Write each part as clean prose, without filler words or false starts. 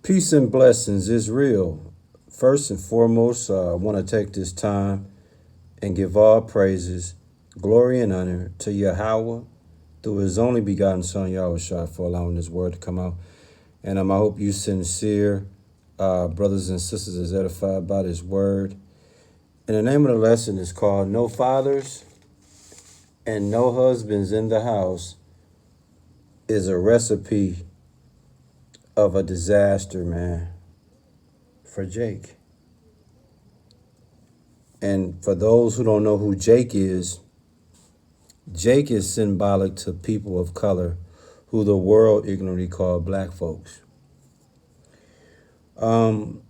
Peace and blessings is real. First and foremost, I want to take this time and give all praises, glory, and honor to Yahweh through his only begotten Son, Yahushua, for allowing this word to come out. And I hope you sincere brothers and sisters is edified by this word. And the name of the lesson is called No Fathers and No Husbands in the House is a recipe of a disaster, man, for Jake. And for those who don't know who Jake is symbolic to people of color who the world ignorantly call black folks. In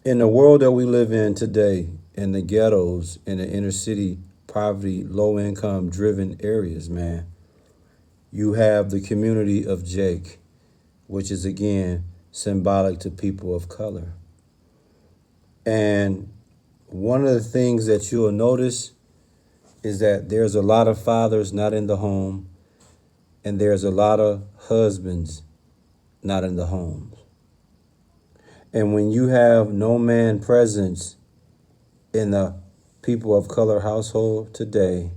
the world that we live in today, in the ghettos, in the inner city, poverty, low income driven areas, man, you have the community of Jake, which is again symbolic to people of color. And one of the things that you'll notice is that there's a lot of fathers not in the home, and there's a lot of husbands not in the homes. And when you have no man presence in the people of color household today,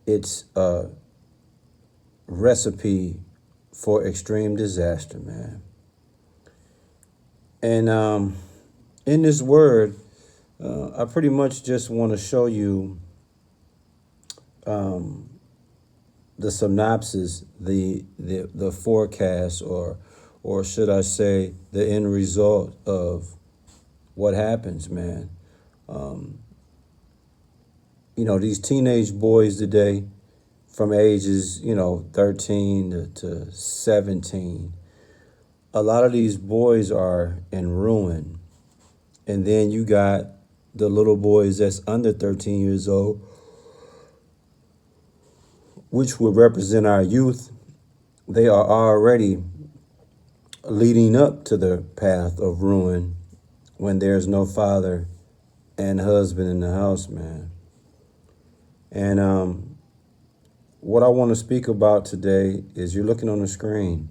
it's a recipe for extreme disaster, man. And in this word, I pretty much just want to show you the synopsis, the forecast, or should I say, the end result of what happens, man. These teenage boys today, from ages 13 to 17, a lot of these boys are in ruin, and then you got the little boys that's under 13 years old, which would represent our youth. They are already leading up to the path of ruin when there's no father and husband in the house, man. And what I want to speak about today is you're looking on the screen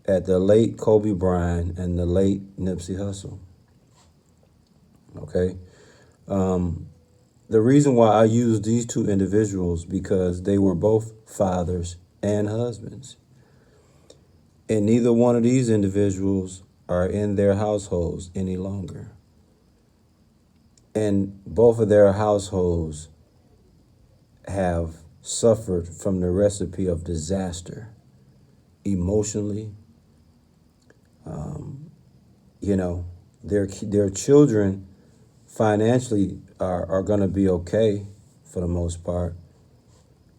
at the late Kobe Bryant and the late Nipsey Hussle. Okay? The reason why I use these two individuals because they were both fathers and husbands. And neither one of these individuals are in their households any longer. And both of their households have suffered from the recipe of disaster emotionally. Their children financially are going to be okay for the most part.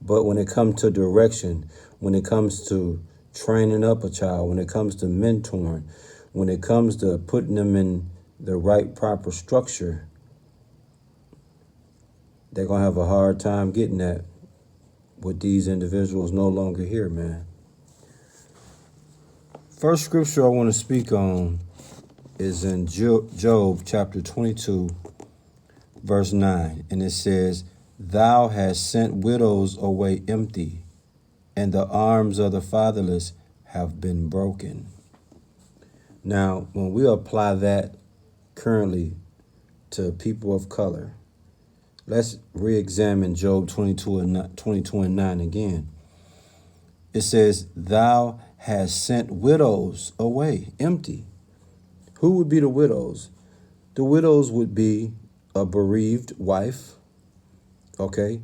But when it comes to direction, when it comes to training up a child, when it comes to mentoring, when it comes to putting them in the right proper structure, they're going to have a hard time getting that with these individuals no longer here, man. First scripture I want to speak on is in Job chapter 22, verse 9. And it says, "Thou hast sent widows away empty, and the arms of the fatherless have been broken." Now, when we apply that currently to people of color, let's re-examine Job 22 and 9 again. It says, "Thou hast sent widows away empty." Who would be the widows? The widows would be a bereaved wife, okay?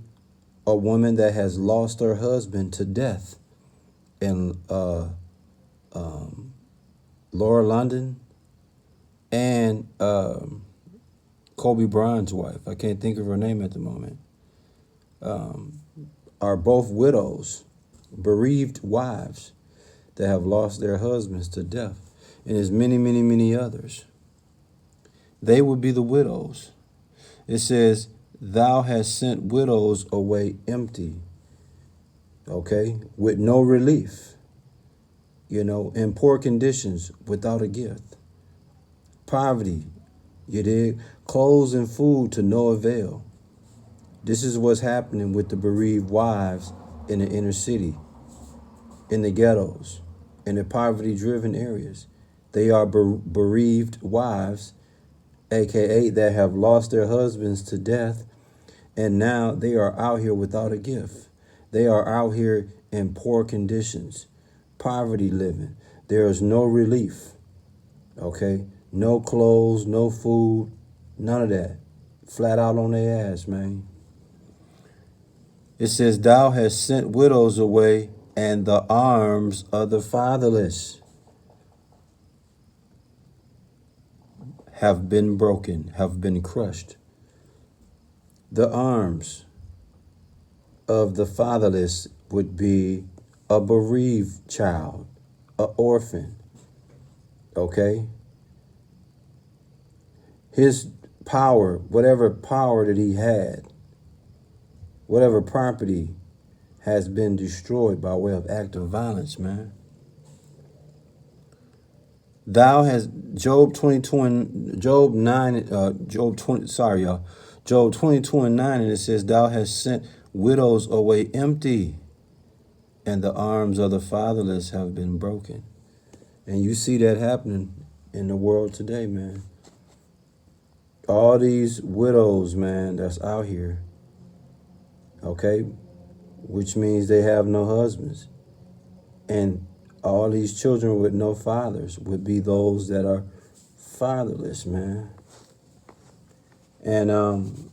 A woman that has lost her husband to death. And Laura London and Kobe Bryant's wife, I can't think of her name at the moment, are both widows, bereaved wives that have lost their husbands to death. And there's many, many, many others. They would be the widows. It says, "Thou hast sent widows away empty," okay, with no relief, in poor conditions, without a gift. Poverty, you dig? Clothes and food to no avail. This is what's happening with the bereaved wives in the inner city, in the ghettos, in the poverty-driven areas. They are bereaved wives, aka that have lost their husbands to death, and now they are out here without a gift. They are out here in poor conditions, poverty living. There is no relief, okay? No clothes, no food, none of that. Flat out on their ass, man. It says, thou hast sent widows away, and the arms of the fatherless have been broken, have been crushed. The arms of the fatherless would be a bereaved child, an orphan, okay? His power, whatever power that he had, whatever property has been destroyed by way of act of violence, man. Thou has Job 22 and Job 9, Job 20, sorry, y'all. Job 22 and 9, and it says, thou hast sent widows away empty, and the arms of the fatherless have been broken. And you see that happening in the world today, man. All these widows, man, that's out here, okay, which means they have no husbands. And all these children with no fathers would be those that are fatherless, man. And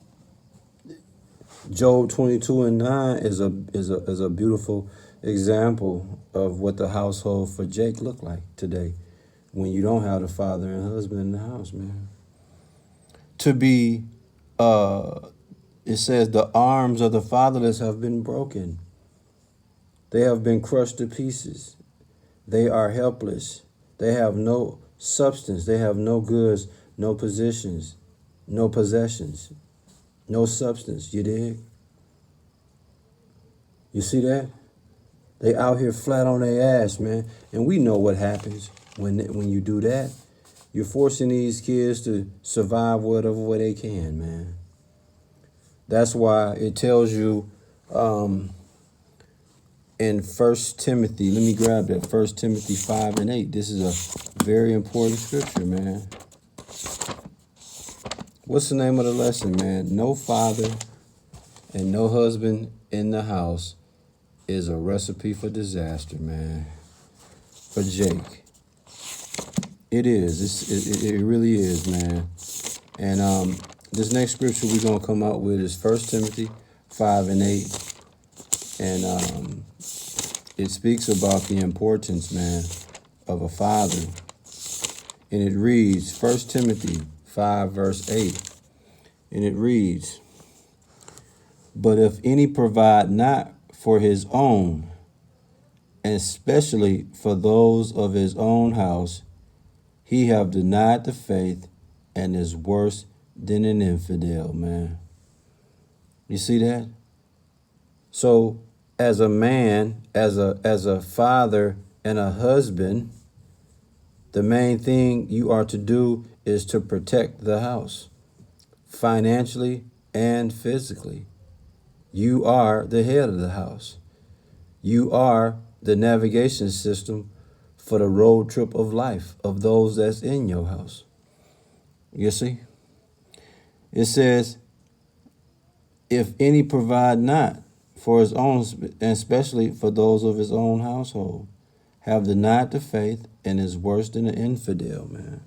Job 22 and 9 is a beautiful example of what the household for Jake look like today, when you don't have the father and husband in the house, man. To be, it says, the arms of the fatherless have been broken. They have been crushed to pieces. They are helpless. They have no substance. They have no goods, no positions, no possessions, no substance. You dig? You see that? They out here flat on their ass, man. And we know what happens when you do that. You're forcing these kids to survive whatever way they can, man. That's why it tells you in 1 Timothy, let me grab that, 1 Timothy 5 and 8. This is a very important scripture, man. What's the name of the lesson, man? No father and no husband in the house is a recipe for disaster, man. For Jake. It is. It really is, man. And this next scripture we're going to come out with is 1 Timothy 5 and 8. And it speaks about the importance, man, of a father. And it reads, 1 Timothy 5, verse 8. And it reads, but if any provide not for his own, and especially for those of his own house, he have denied the faith and is worse than an infidel, man. You see that? So as a man, as a father and a husband, the main thing you are to do is to protect the house financially and physically. You are the head of the house. You are the navigation system for the road trip of life of those that's in your house. You see? It says, if any provide not for his own, and especially for those of his own household, have denied the faith and is worse than an infidel, man.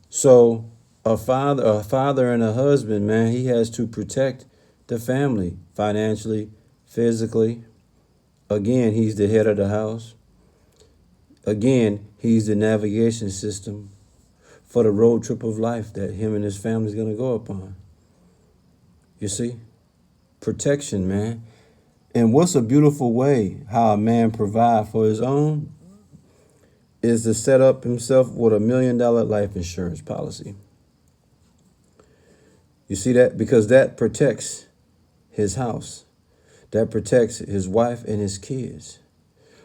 So a father and a husband, man, he has to protect the family financially, physically. Again, he's the head of the house. Again, he's the navigation system for the road trip of life that him and his family is going to go upon. You see? Protection, man. And what's a beautiful way how a man provide for his own is to set up himself with $1 million life insurance policy. You see that? Because that protects his house. That protects his wife and his kids.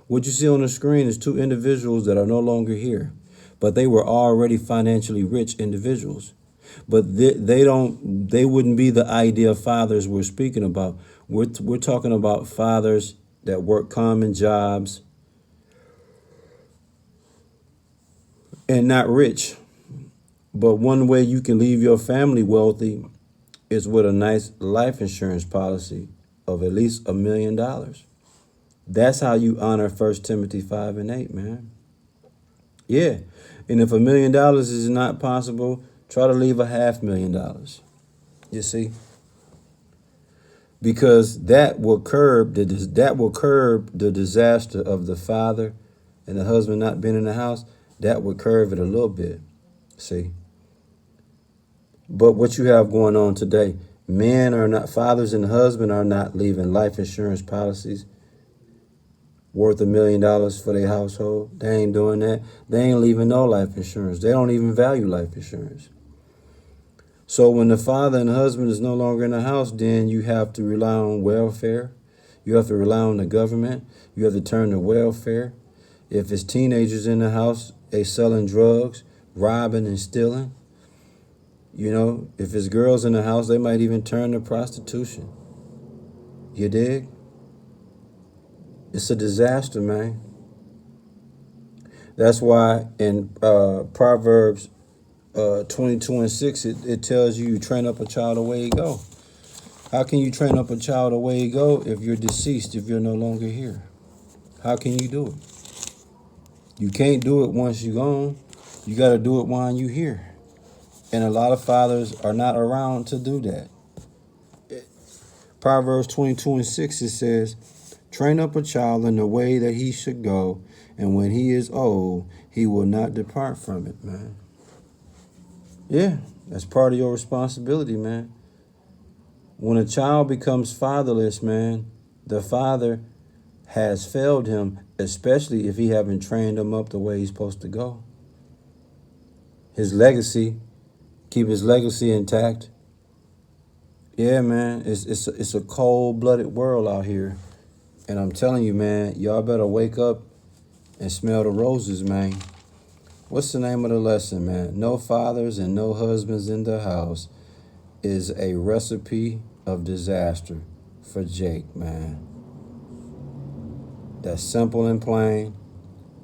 What you see on the screen is two individuals that are no longer here, but they were already financially rich individuals. But they wouldn't be the ideal fathers we're speaking about. We're talking about fathers that work common jobs, and not rich. But one way you can leave your family wealthy is with a nice life insurance policy of at least $1 million. That's how you honor 1 Timothy 5:8, man. Yeah. And if $1 million is not possible, try to leave $500,000. You see? Because that will curb the disaster of the father and the husband not being in the house. That would curve it a little bit. See? But what you have going on today, fathers and husbands are not leaving life insurance policies worth $1 million for their household. They ain't doing that. They ain't leaving no life insurance. They don't even value life insurance. So when the father and the husband is no longer in the house, then you have to rely on welfare. You have to rely on the government. You have to turn to welfare. If it's teenagers in the house, they selling drugs, robbing and stealing. You know, if it's girls in the house, they might even turn to prostitution. You dig? It's a disaster, man. That's why in Proverbs 22:6, it tells you train up a child the way he go. How can you train up a child the way he go if you're deceased, if you're no longer here? How can you do it? You can't do it once you're gone. You got to do it while you're here. And a lot of fathers are not around to do that. Proverbs 22:6, it says, train up a child in the way that he should go, and when he is old, he will not depart from it, man. Yeah, that's part of your responsibility, man. When a child becomes fatherless, man, the father has failed him, especially if he haven't trained him up the way he's supposed to go. Keep his legacy intact. Yeah, man, it's a cold-blooded world out here. And I'm telling you, man, y'all better wake up and smell the roses, man. What's the name of the lesson, man? No fathers and no husbands in the house is a recipe of disaster for Jake, man. That's simple and plain.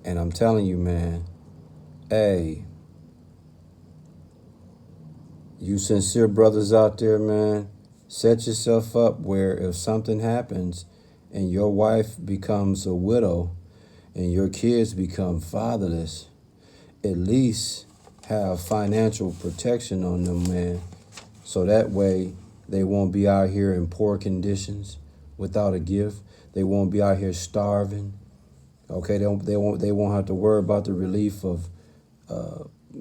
And I'm telling you, man, hey, you sincere brothers out there, man, set yourself up where if something happens and your wife becomes a widow and your kids become fatherless, at least have financial protection on them, man. So that way they won't be out here in poor conditions without a gift. They won't be out here starving. Okay, they won't have to worry about the relief of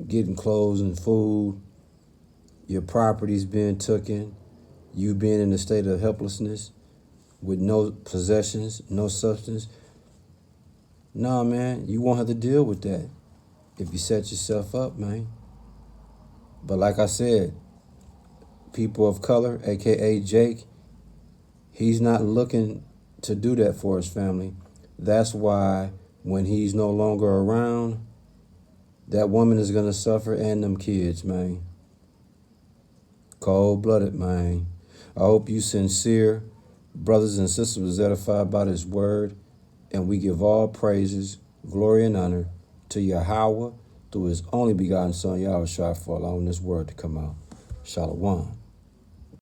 getting clothes and food, your properties being taken, you being in a state of helplessness with no possessions, no substance. Nah, man, you won't have to deal with that if you set yourself up, man. But like I said, people of color, aka Jake, he's not looking to do that for his family. That's why when he's no longer around, that woman is going to suffer and them kids, man. Cold-blooded, man. I hope you sincere brothers and sisters was edified by this word, and we give all praises, glory, and honor to Yahweh through his only begotten son, Yahushua, for allowing this word to come out. Shalom.